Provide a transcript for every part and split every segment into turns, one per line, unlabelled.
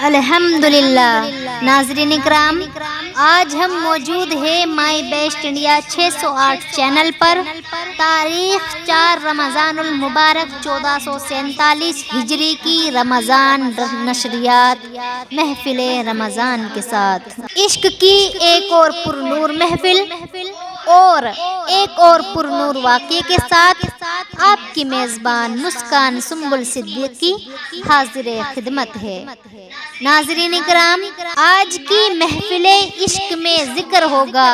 الحمدللہ۔ ناظرین اکرام، آج ہم موجود ہیں مائی بیسٹ انڈیا 608 چینل پر تاریخ 4 رمضان المبارک 1447 ہجری کی رمضان نشریات محفل رمضان کے ساتھ عشق کی ایک اور پرنور محفل اور ایک اور پرنور واقعے کے ساتھ آپ کی میزبان مسکان سنبل صدیقی حاضر خدمت ہے۔ ناظرین اکرام، آج کی محفل عشق میں ذکر ہوگا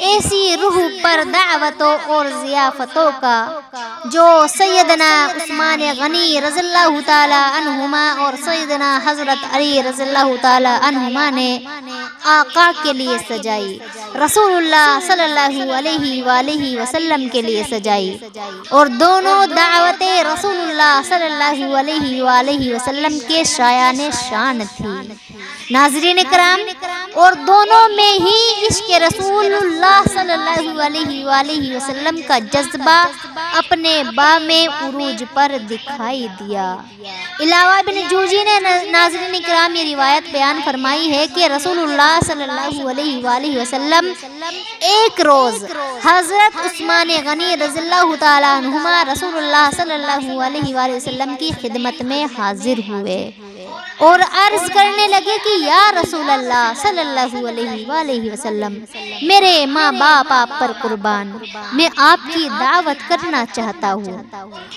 ایسی روح پر دعوتوں اور ضیافتوں کا جو سیدنا عثمان غنی رضی اللہ تعالی عنہما اور سیدنا حضرت علی رضی اللہ تعالی عنہما نے آقا کے لیے سجائی، رسول اللہ صلی اللہ علیہ وآلہ وسلم کے لیے سجائی، اور دونوں دعوتیں رسول اللہ صلی اللہ علیہ وآلہ وسلم کے شایان شان تھی۔ ناظرین کرام، اور دونوں میں ہی عشق رسول اللہ صلی اللہ علیہ وآلہ وسلم کا جذبہ اپنے بام عروج پر دکھائی دیا۔ علاوہ بن جوزی نے ناظرین کرام یہ روایت بیان فرمائی ہے کہ رسول اللہ صلی اللہ علیہ وآلہ وسلم ایک روز حضرت عثمان غنی رضی اللہ تعالی عنہما رسول اللہ صلی اللہ علیہ وآلہ وسلم کی خدمت میں حاضر ہوئے اور عرض کرنے لگے کہ یا رسول اللہ صلی اللہ علیہ وآلہ وسلم، میرے ماں باپ آپ پر قربان، میں آپ کی دعوت کرنا چاہتا ہوں۔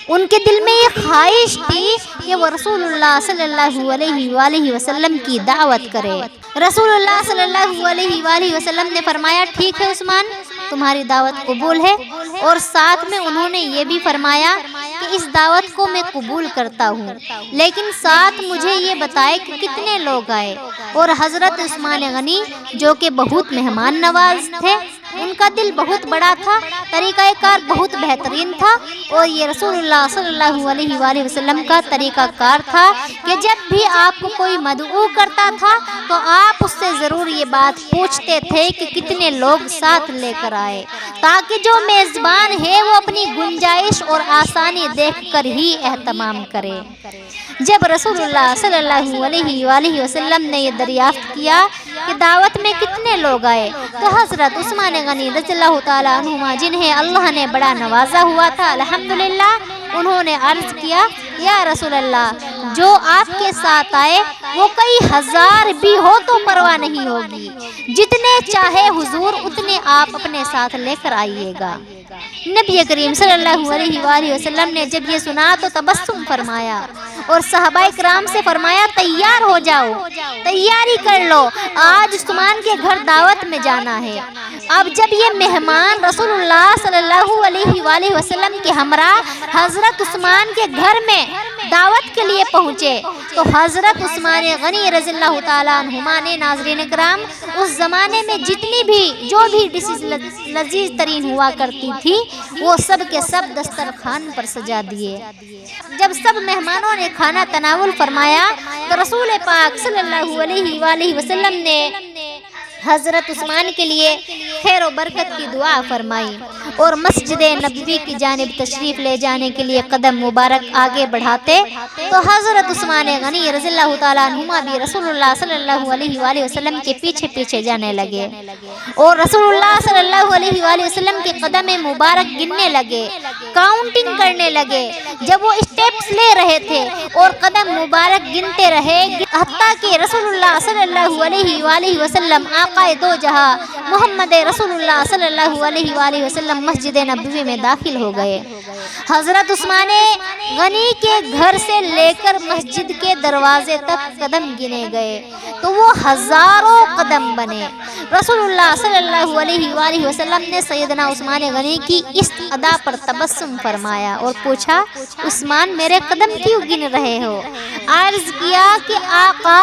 ان کے دل میں یہ خواہش تھی کہ وہ رسول اللہ صلی اللہ علیہ وآلہ وسلم کی دعوت کرے۔ رسول اللہ صلی اللہ علیہ وآلہ وسلم نے فرمایا، ٹھیک ہے عثمان، تمہاری دعوت قبول ہے، اور ساتھ میں انہوں نے یہ بھی فرمایا کہ اس دعوت کو میں قبول کرتا ہوں، لیکن ساتھ مجھے یہ بتائے کہ کتنے لوگ آئے۔ اور حضرت عثمان غنی جو کہ بہت مہمان نواز تھے، ان کا دل بہت بڑا تھا، طریقہ کار بہت بہترین تھا، اور یہ رسول اللہ صلی اللہ علیہ وآلہ وسلم کا طریقہ کار تھا کہ جب بھی آپ کو کوئی مدعو کرتا تھا تو آپ اس سے ضرور یہ بات پوچھتے تھے کہ کتنے لوگ ساتھ لے کر آئے، تاکہ جو میزبان ہے وہ اپنی گنجائش اور آسانی دیکھ کر ہی اہتمام کرے۔ جب رسول اللہ صلی اللہ علیہ وآلہ وسلم نے یہ دریافت کیا کہ دعوت میں کتنے لوگ آئے، تو حضرت عثمان غنی رضی اللہ تعالی عنہما جنہیں اللہ نے بڑا نوازا ہوا تھا الحمدللہ، انہوں نے عرض کیا، یا رسول اللہ، جو آپ کے ساتھ آئے وہ کئی ہزار بھی ہو تو پرواہ نہیں ہوگی، جتنے چاہے حضور اتنے آپ اپنے ساتھ لے کر آئیے گا۔ نبی کریم صلی اللہ علیہ وآلہ وسلم نے جب یہ سنا تو تبسم فرمایا اور صحابہ کرام سے فرمایا، تیار ہو جاؤ، تیاری کر لو، آج عثمان کے گھر دعوت میں جانا ہے۔ اب جب یہ مہمان رسول اللہ صلی اللہ علیہ وآلہ وسلم کے ہمراہ حضرت عثمان کے گھر میں دعوت کے لیے پہنچے تو حضرت عثمان غنی رضی اللہ تعالی عنہما نے ناظرین کرام اس زمانے میں جتنی بھی جو بھی ڈشز لذیذ ترین ہوا کرتی تھی وہ سب کے سب دسترخوان پر سجا دیے۔ جب سب مہمانوں نے کھانا تناول فرمایا تو رسول پاک صلی اللہ علیہ وآلہ وسلم نے حضرت عثمان کے لیے خیر و برکت کی دعا فرمائی اور مسجد نبوی کی جانب تشریف لے جانے کے لیے قدم مبارک آگے بڑھاتے تو حضرت عثمان غنی رضی اللہ تعالیٰ عنہما بھی رسول اللہ صلی اللہ علیہ وآلہ وسلم کے پیچھے پیچھے جانے لگے اور رسول اللہ صلی اللہ علیہ وآلہ وسلم کے قدم مبارک گننے لگے، کاؤنٹنگ کرنے لگے۔ جب وہ اسٹیپس لے رہے تھے اور قدم مبارک گنتے رہے حتیٰ کہ رسول اللہ صلی اللہ علیہ وآلہ وسلم آقائے دو جہاں محمد رسول اللہ صلی اللہ علیہ وآلہ وسلم مسجد نبوی میں داخل ہو گئے۔ حضرت عثمان غنی کے گھر سے لے کر مسجد کے دروازے تک قدم گنے گئے تو وہ ہزاروں قدم بنے۔ رسول اللہ صلی اللہ علیہ وآلہ وسلم نے سیدنا عثمان غنی کی اس ادا پر تبسم فرمایا اور پوچھا، عثمان میرے قدم کیوں گن رہے ہو؟ عرض کیا کہ آقا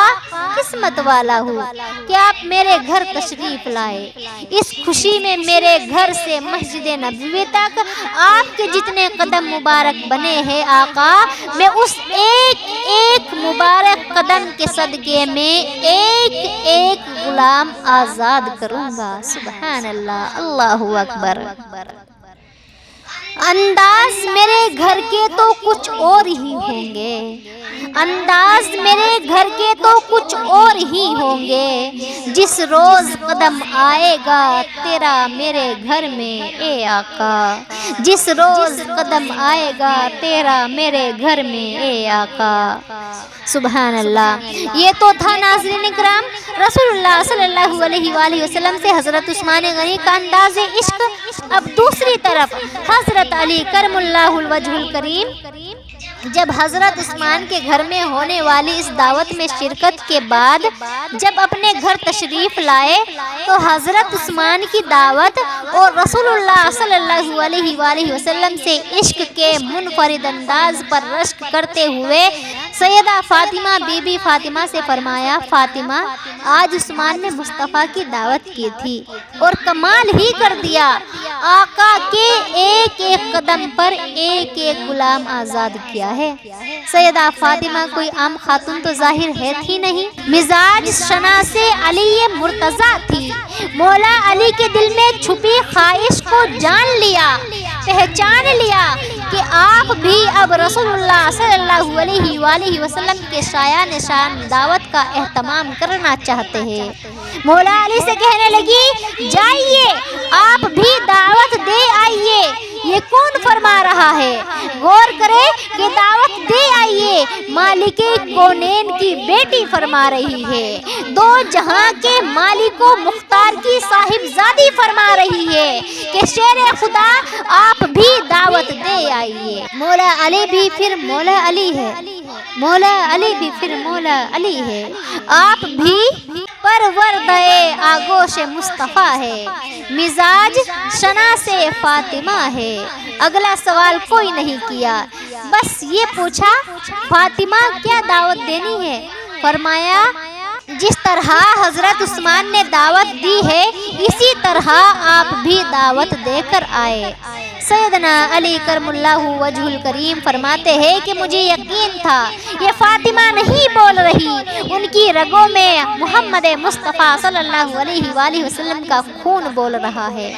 قسمت والا ہوں کہ آپ میرے گھر تشریف لائے، اس خوشی میں میرے گھر سے مسجد نبوی تک آپ کے جتنے قدم مبارک بنے ہیں آقا، میں اس ایک ایک مبارک قدم کے صدقے میں ایک ایک غلام آزاد کروں گا۔ سبحان اللہ، اللہ اکبر۔ انداز میرے گھر کے تو کچھ اور ہی ہوں گے، انداز میرے گھر کے تو کچھ اور ہی ہوں گے جس روز قدم آئے گا تیرا میرے گھر میں اے آقا، جس روز قدم آئے گا تیرا میرے گھر میں اے آقا۔ سبحان اللہ۔ یہ تو تھا ناظرین کرام رسول اللہ صلی اللہ علیہ وآلہ وسلم سے حضرت عثمان غنی کا انداز عشق۔ اب دوسری طرف حضرت علی کرم اللہ الوجہ الکریم جب حضرت عثمان کے گھر میں ہونے والی اس دعوت میں شرکت کے بعد جب اپنے گھر تشریف لائے تو حضرت عثمان کی دعوت اور رسول اللہ صلی اللہ علیہ وآلہ وسلم سے عشق کے منفرد انداز پر رشک کرتے ہوئے سیدہ فاطمہ بی بی فاطمہ سے فرمایا، فاطمہ آج عثمان نے مصطفیٰ کی دعوت کی تھی اور کمال ہی کر دیا، آقا کے ایک ایک قدم پر ایک ایک غلام آزاد کیا ہے۔ سیدہ فاطمہ کوئی عام خاتون تو ظاہر ہے تھی نہیں، مزاج شناس علی مرتضیٰ تھی۔ مولا علی کے دل میں چھپی خواہش کو جان لیا، پہچان لیا کہ آپ بھی اب رسول اللہ صلی اللہ علیہ وآلہ وسلم کے شایع نشان دعوت کا اہتمام کرنا چاہتے ہیں۔ مولا علی سے کہنے لگی، جائیے آپ بھی دعوت دے آئیے۔ یہ کون فرما رہا ہے؟ غور کرے کہ دعوت دے آئیے مالک کونین کی بیٹی فرما رہی ہے، دو جہاں کے مالک و مختار کی صاحبزادی فرما رہی ہے کہ شیر خدا آپ بھی دعوت دے آئیے۔ مولا علی بھی پھر مولا علی ہے، مولا علی بھی پھر مولا علی ہے، آپ بھی پروردہ آغوش مصطفیٰ ہے، مزاج شناس فاطمہ ہے۔ اگلا سوال کوئی نہیں کیا، بس یہ پوچھا فاطمہ کیا دعوت دینی ہے؟ فرمایا جس طرح حضرت عثمان نے دعوت دی ہے اسی طرح آپ بھی دعوت دے کر آئے۔ سیدنا علی کرم اللہ وجہ الکریم فرماتے ہیں کہ مجھے یقین تھا یہ فاطمہ نہیں بول رہی، ان کی رگوں میں محمد مصطفیٰ صلی اللہ علیہ وآلہ وسلم کا خون بول رہا ہے۔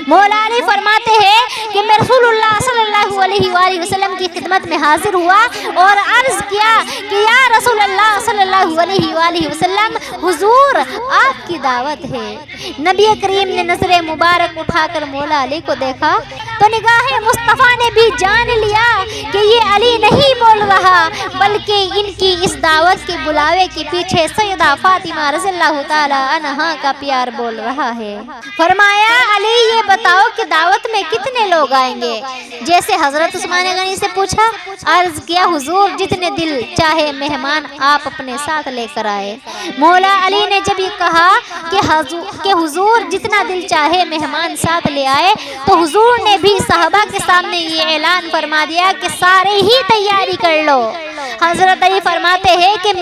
مولا علی فرماتے ہیں کہ میں رسول اللہ صلی اللہ علیہ وآلہ وسلم کی خدمت میں حاضر ہوا اور عرض کیا کہ یا رسول اللہ صلی اللہ علیہ وآلہ وسلم، حضور آپ کی دعوت ہے۔ نبی کریم نے نظر مبارک اٹھا کر مولا علی کو دیکھا تو نگاہ مصطفیٰ نے بھی جان لیا کہ یہ علی نہیں بول رہا بلکہ ان کی اس دعوت کے بلاوے کے پیچھے سیدہ فاطمہ رضی اللہ تعالی عنہا کا پیار بول رہا ہے۔ فرمایا علی یہ بتاؤ کہ دعوت میں کتنے لوگ آئیں گے؟ جیسے حضرت عثمان غنی سے پوچھا، عرض کیا حضور جتنے دل چاہے مہمان آپ اپنے ساتھ لے کر آئے۔ مولا علی نے جب یہ کہا کہ حضور جتنا دل چاہے مہمان ساتھ لے آئے تو حضور نے بھی صحابہ کے سامنے یہ اعلان فرما دیا کہ سارے ہی تیاری کر لو۔ حضرت علی فرماتے ہیں کہ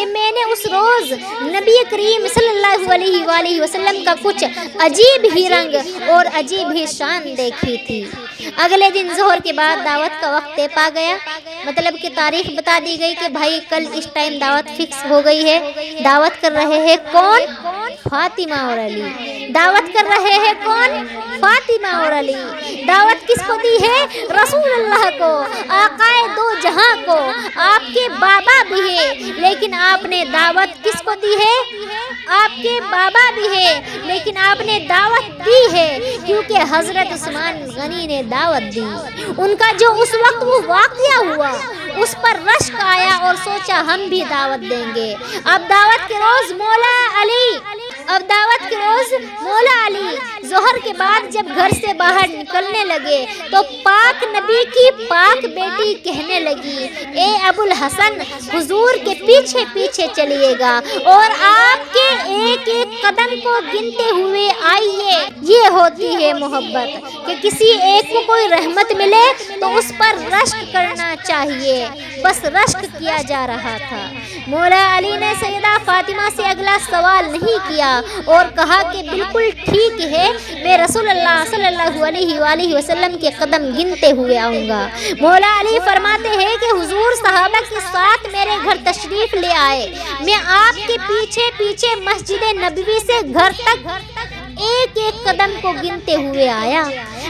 میں نے اس روز نبی کریم صلی اللہ علیہ وآلہ وسلم کا کچھ عجیب ہی رنگ اور عجیب ہی شان دیکھی تھی۔ اگلے دن ظہر کے بعد دعوت کا وقت طے پا گیا، مطلب کہ تاریخ بتا دی گئی کہ بھائی کل اس ٹائم دعوت فکس ہو گئی ہے۔ دعوت کر رہے ہیں کون؟ فاطمہ اور علی۔ دعوت کر رہے ہیں کون؟ فاطمہ اور علی۔ دعوت کس کو دی ہے؟ رسول اللہ کو، آقائے دو جہاں کو۔ آپ کے بابا بھی ہے لیکن آپ نے دعوت کس کو دی ہے؟ آپ کے بابا بھی ہے لیکن آپ نے دعوت دی ہے کیونکہ حضرت عثمان غنی نے دعوت دی۔ ان کا جو اس وقت وہ واقعہ ہوا اس پر رشک آیا اور سوچا ہم بھی دعوت دیں گے۔ اب دعوت کے روز مولا علی ظہر کے بعد جب گھر سے باہر نکلنے لگے تو پاک نبی کی پاک بیٹی کہنے لگی، اے ابو الحسن حضور کے پیچھے پیچھے چلیے گا اور آپ کے ایک ایک قدم کو گنتے ہوئے آئیے۔ یہ ہوتی ہے محبت کہ کسی ایک کو کوئی رحمت ملے تو اس پر رشک کرنا چاہیے، بس رشک کیا جا رہا تھا۔ مولا علی نے سیدہ فاطمہ سے اگلا سوال نہیں کیا اور کہا کہ بالکل ٹھیک ہے، میں رسول اللہ صلی اللہ علیہ وآلہ وسلم کے قدم گنتے ہوئے آؤں گا۔ مولا علی فرماتے ہیں کہ حضور صحابہ کے ساتھ میرے گھر تشریف لے آئے، میں آپ کے پیچھے پیچھے مسجد نبوی سے گھر تک ایک ایک قدم کو گنتے ہوئے آیا۔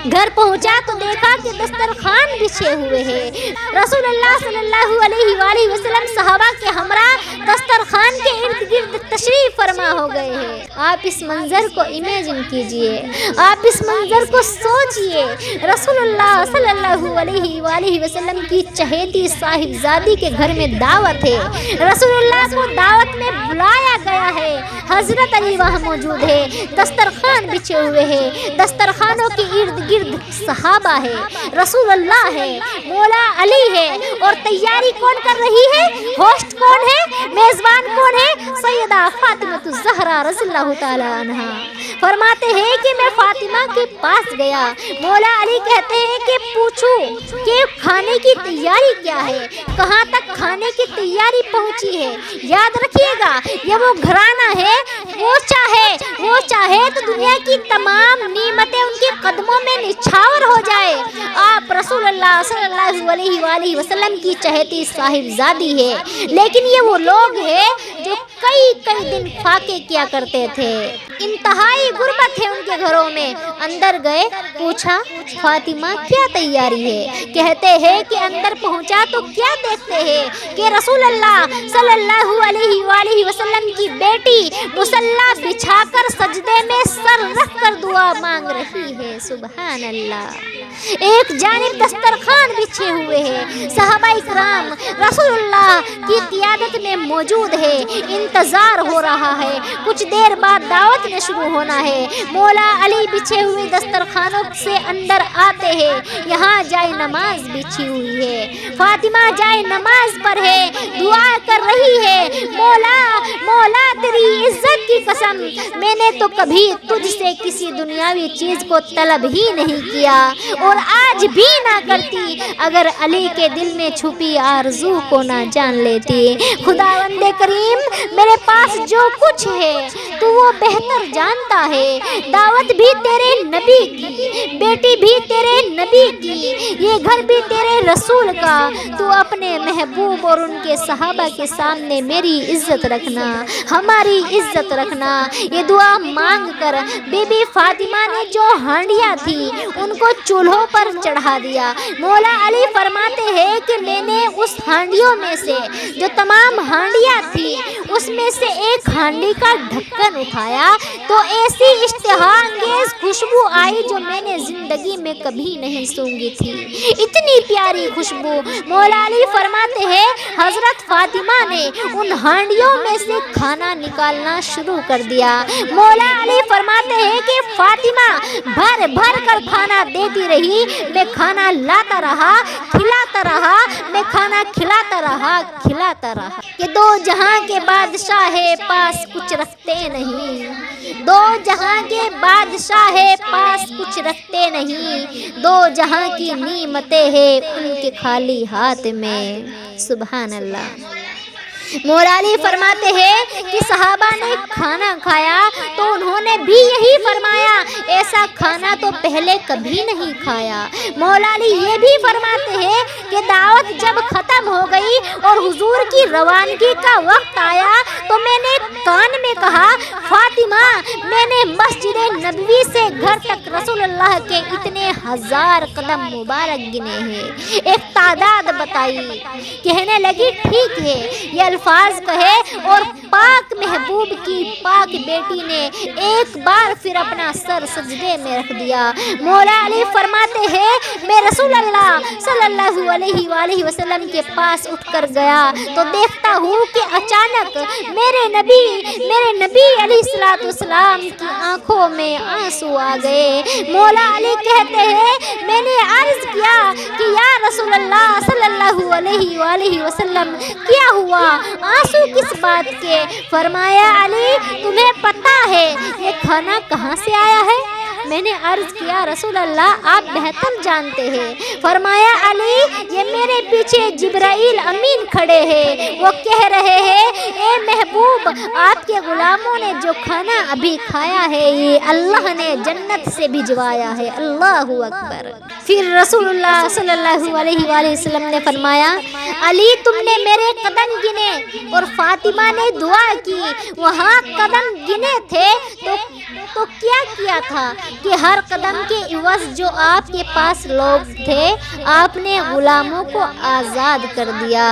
گھر پہنچا تو دیکھا کہ دسترخوان بچھے ہوئے ہیں، رسول اللہ صلی اللہ علیہ وآلہ وسلم صحابہ کے ہمراہ ہو گئے ہیں۔ آپ اس منظر کو امیجن کیجئے، آپ اس منظر کو سوچئے۔ رسول اللہ صلی اللہ علیہ وآلہ وسلم کی چہیتی صاحبزادی کے گھر میں دعوت ہے، رسول اللہ کو دعوت میں بلایا گیا ہے، حضرت علی وہاں موجود ہے، دسترخوان بچھے ہوئے ہیں، دسترخوانوں کے ارد گرد صحابہ ہے، رسول اللہ ہے، مولا علی ہے، اور تیاری کون کر رہی ہے؟ ہوسٹ کون ہے؟ میزبان کون ہے؟ سیدہ فاطمہ الزہرا رضی اللہ تعالی عنہا۔ فرماتے ہیں کہ میں فاطمہ کے پاس گیا، مولا علی کہتے ہیں کہ پوچھو کہ کھانے کی تیاری کیا ہے، کہاں تک کھانے کی تیاری پہنچی ہے۔ یاد رکھیے گا یہ وہ گھرانہ ہے، وہ چاہے تو دنیا کی تمام نعمتیں ان کے قدموں میں نچھاور ہو جائے۔ آپ رسول اللہ صلی اللہ علیہ وآلہ وسلم کی چہیتی صاحبزادی ہے، لیکن یہ وہ لوگ ہیں جو کئی دن فاقے کیا کرتے تھے، انتہائی غربت ہے ان کے گھروں میں۔ اندر گئے، پوچھا فاطمہ کیا تیاری ہے؟ کہتے ہیں کہ اندر پہنچا تو کیا دیکھتے ہیں کہ رسول اللہ صلی اللہ علیہ وآلہ وسلم کی بیٹی مصلی بچھا کر سجدے میں سر رکھ کر دعا مانگ رہی ہے۔ سبحان اللہ۔ ایک جانب دسترخوان بچھے ہوئے ہیں، صحابہ اکرام رسول اللہ کی قیادت میں موجود ہے، انتظار ہو رہا ہے، کچھ دیر بعد دعوت میں شروع ہونا ہے۔ مولا علی بچھے ہوئے دسترخوانوں سے اندر آتے ہیں، یہاں جائے نماز بچھی ہوئی ہے، فاطمہ جائے نماز پر ہے، دعا کر رہی ہے، مولا تیری عزت کی قسم میں نے تو کبھی تجھ سے کسی دنیاوی چیز کو طلب ہی نہیں کیا، اور آج بھی نہ کرتی اگر علی کے دل میں چھپی آرزو کو نہ جان لیتی۔ خداوند کریم میرے پاس جو کچھ ہے تو وہ بہتر جانتا ہے، دعوت بھی تیرے نبی کی، بیٹی بھی تیرے نبی کی، یہ گھر بھی تیرے رسول کا، تو اپنے محبوب اور ان کے صحابہ کے سامنے میری عزت رکھنا، ہماری عزت رکھنا۔ یہ دعا مانگ کر بی بی فاطمہ نے جو ہانڈیاں تھی ان کو چولہوں پر چڑھا دیا۔ مولا علی فرماتے ہیں کہ میں نے اس ہانڈیوں میں سے جو تمام ہانڈیاں تھی اس میں سے ایک ہانڈی کا ڈھکن اٹھایا تو ایسی اشتہا انگیز خوشبو آئی جو میں نے زندگی میں کبھی نہیں سونگھی تھی، اتنی پیاری خوشبو۔ مولا علی فرماتے ہیں حضرت فاطمہ نے ان ہانڈیوں میں سے کھانا نکالنا شروع کر دیا۔ مولا علی فرماتے ہیں کہ فاطمہ بھر کر کھانا دیتی رہی، میں کھانا لاتا رہا، کھلاتا رہا، میں کھانا کھلاتا رہا کہ دو جہاں کے بادشاہ پاس کچھ رکھتے نہیں، دو جہاں کے بادشاہ پاس کچھ رکھتے نہیں، دو جہاں کی نعمتیں ہیں ان کے خالی ہاتھ میں۔ سبحان اللہ۔ مولا علی فرماتے ہیں کہ صحابہ نے کھانا کھایا تو انہوں نے بھی یہی فرمایا، ایسا کھانا تو پہلے کبھی نہیں کھایا۔ مولا علی یہ بھی فرماتے ہیں کہ دعوت جب ختم ہو گئی اور حضور کی روانگی کا وقت آیا تو میں نے کان میں کہا فاطمہ میں نے مسجد نبوی سے گھر تک رسول اللہ کے اتنے ہزار قدم مبارک گنے ہیں، ایک تعداد بتائی۔ کہنے لگی ٹھیک ہے، یہ الفاظ کہے اور پاک محبوب کی پاک بیٹی نے ایک بار پھر اپنا سر سجدے میں رکھ دیا۔ مولا علی فرماتے ہیں میں رسول اللہ صلی اللہ علیہ وآلہ وسلم کے پاس اٹھ کر گیا تو دیکھتا ہوں کہ اچانک میرے نبی علیہ الصلوۃ والسلام کی آنکھوں میں آنسو آ گئے۔ مولا علی کہتے ہیں میں نے عرض کیا کہ یا رسول اللہ صلی اللہ علیہ وآلہ وسلم کیا ہوا، آنسو کس بات کے؟ فرمایا علی تمہیں پتہ ہے یہ کھانا کہاں سے آیا ہے؟ میں نے عرض کیا رسول اللہ آپ بہتر جانتے ہیں۔ فرمایا علی یہ میرے پیچھے جبرائیل امین کھڑے ہیں، وہ کہہ رہے ہیں اے محبوب آپ کے غلاموں نے جو کھانا ابھی کھایا ہے یہ اللہ نے جنت سے بھجوایا ہے۔ اللہ اکبر۔ پھر رسول اللہ صلی اللہ علیہ وآلہ وسلم نے فرمایا علی تم نے میرے قدم گنے، اور فاطمہ نے دعا کی، وہاں قدم گنے تھے تو تو کیا کیا تھا کہ ہر قدم کے عوض جو آپ کے پاس لوگ تھے آپ نے غلاموں کو آزاد کر دیا،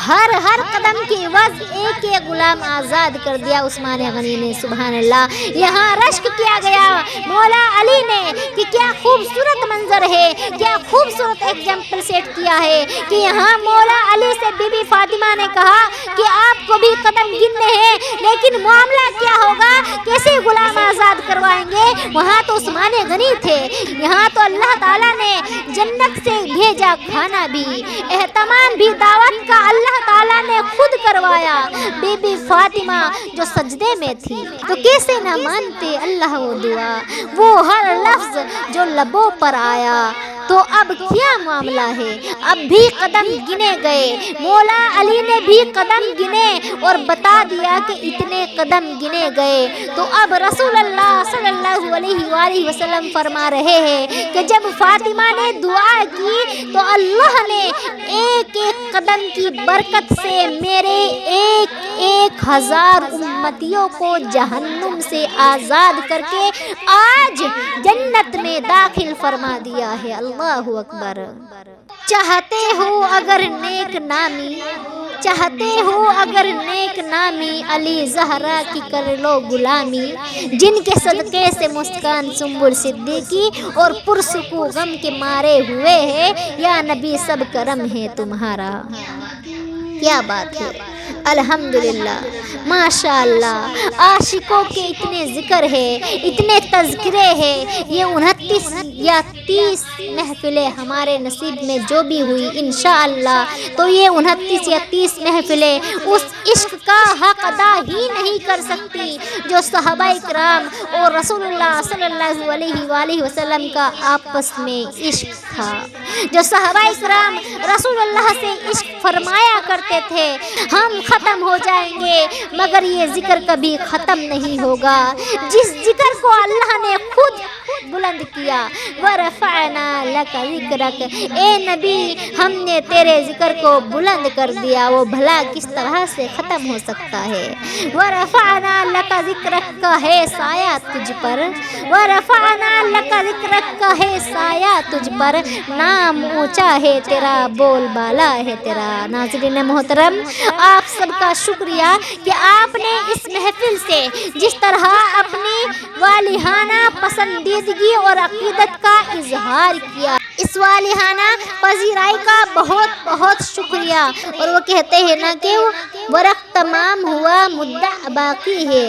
ہر قدم کے عوض ایک ایک غلام آزاد کر دیا عثمان غنی نے، سبحان اللہ۔ یہاں رشک کیا گیا مولا علی نے کہ کیا خوبصورت منظر ہے، کیا خوبصورت ایگزامپل سیٹ کیا ہے کہ یہاں مولا علی سے بی بی فاطمہ نے کہا کہ آپ کو بھی قدم گننے ہیں لیکن معاملہ کیا ہوگا، کیسے غلام آزاد کروائیں گے؟ وہاں تو عثمان غنی تھے، یہاں تو اللہ تعالیٰ نے جنت سے بھیجا کھانا بھی، اہتمام بھی دعوت کا اللہ تعالیٰ نے خود کروایا۔ بی بی فاطمہ جو سجدے میں تھی تو کیسے نہ مانتے اللہ وہ دعا، وہ ہر لفظ جو لبوں پر آیا۔ تو اب کیا معاملہ ہے، اب بھی قدم گنے گئے، مولا علی نے بھی قدم گنے اور بتا دیا کہ اتنے قدم گنے گئے۔ تو اب رسول اللہ صلی اللہ علیہ وآلہ وسلم فرما رہے ہیں کہ جب فاطمہ نے دعا کی تو اللہ نے ایک ایک قدم کی برکت سے میرے 1000 امتیوں کو جہنم سے آزاد کر کے آج جنت میں داخل فرما دیا ہے۔ اللہ اکبر۔ چاہتے ہو اگر نیک نامی، چاہتے ہو اگر نیک نامی، علی زہرا کی کر لو غلامی، جن کے صدقے سے مسکان سنبل صدیقی اور پرسکو غم کے مارے ہوئے ہیں، یا نبی سب کرم ہے تمہارا۔ کیا بات ہے، الحمدللہ، ماشاءاللہ، عاشقوں کے اتنے ذکر ہے، اتنے تذکرے ہیں۔ یہ 29 یا 30 محفلیں ہمارے نصیب میں جو بھی ہوئی انشاءاللہ، تو یہ 29 یا 30 محفلیں اس عشق کا حق ادا ہی نہیں کر سکتی جو صحابہ کرام اور رسول اللہ صلی اللہ علیہ وآلہ وسلم کا آپس میں عشق تھا، جو صحابہ کرام رسول اللہ سے عشق فرمایا کرتے تھے۔ ہم ختم ہو جائیں گے مگر یہ ذکر کبھی ختم نہیں ہوگا، جس ذکر کو اللہ نے خود بلند کیا، وَرَفَعْنَا لَكَ ذِكْرَكَ، اے نبی ہم نے تیرے ذکر کو بلند کر دیا، وہ بھلا کس طرح سے ختم ہو سکتا ہے؟ وَرَفَعْنَا لَكَ ذِكْرَكَ کا ہے سایہ تجھ پر، وَرَفَعْنَا لَكَ ذِكْرَكَ کا ہے سایہ تجھ پر، نام اونچا ہے تیرا، بول بالا ہے تیرا۔ ناظرین محترم، آپ سب کا شکریہ کہ آپ نے اس محفل سے جس طرح اپنی والہانہ پسندیدگی اور عقیدت کا اظہار کیا، اس والہانہ پذیرائی کا بہت بہت شکریہ۔ اور وہ کہتے ہیں نا کہ ورق تمام ہوا مدعا باقی ہے،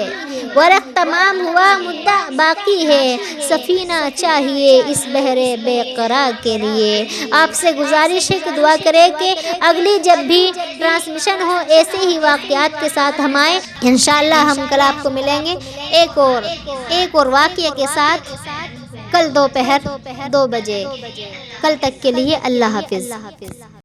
ورق تمام ہوا مدعا باقی ہے، سفینہ چاہیے اس بحر بے قرار کے لیے۔ آپ سے گزارش ہے کہ دعا کرے کہ اگلی جب بھی ٹرانسمیشن ہو ایسے ہی واقعات کے ساتھ ہم آئیں۔ انشاءاللہ ہم کل آپ کو ملیں گے ایک اور واقعے کے ساتھ، کل دوپہر 2 بجے۔ کل تک کے لیے اللہ حافظ۔